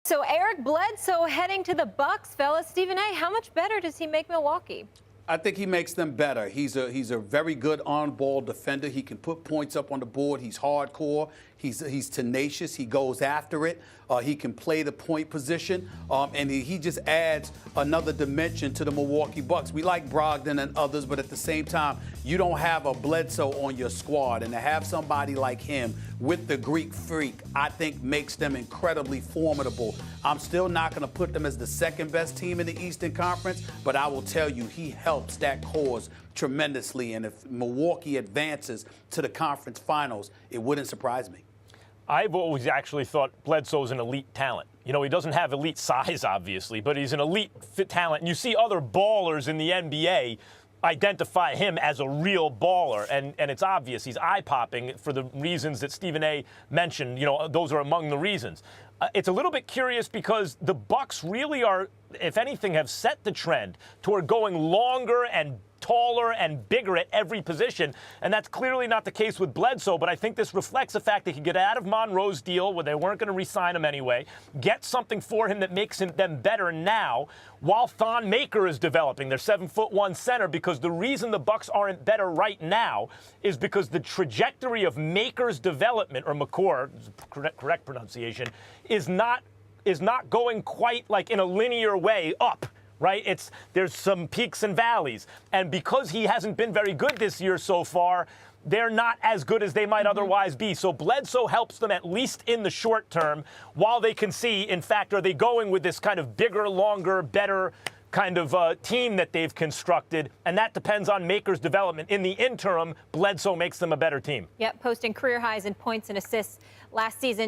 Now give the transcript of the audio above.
So Eric Bledsoe heading to the Bucks, fellas. Stephen A., how much better does he make Milwaukee? I think he makes them better. He's a very good on-ball defender. He can put points up on the board. He's hardcore. He's tenacious. He goes after it. He can play the point position, and he just adds another dimension to the Milwaukee Bucks. We like Brogdon and others, but at the same time, you don't have a Bledsoe on your squad, and to have somebody like him with the Greek freak, I think makes them incredibly formidable. I'm still not going to put them as the second best team in the Eastern Conference, but I will tell you he helps that cause tremendously, and if Milwaukee advances to the conference finals, it wouldn't surprise me. I've always actually thought Bledsoe's an elite talent. You know, he doesn't have elite size, obviously, but he's an elite fit talent. And you see other ballers in the NBA identify him as a real baller, and it's obvious he's eye-popping for the reasons that Stephen A. mentioned. You know, those are among the reasons. It's a little bit curious because the Bucks really are, if anything, have set the trend toward going longer and taller and bigger at every position, and that's clearly not the case with Bledsoe, but I think this reflects the fact that he could get out of Monroe's deal where they weren't going to re-sign him anyway, get something for him that makes them better now, while Thon Maker is developing their 7'1" center, because the reason the Bucks aren't better right now is because the trajectory of Maker's development, or McCord, correct pronunciation, is not going quite like in a linear way up. Right? There's some peaks and valleys. And because he hasn't been very good this year so far, they're not as good as they might otherwise be. So Bledsoe helps them at least in the short term, while they can see, in fact, are they going with this kind of bigger, longer, better kind of team that they've constructed, and that depends on Maker's development. In the interim, Bledsoe makes them a better team. Yep, posting career highs in points and assists last season.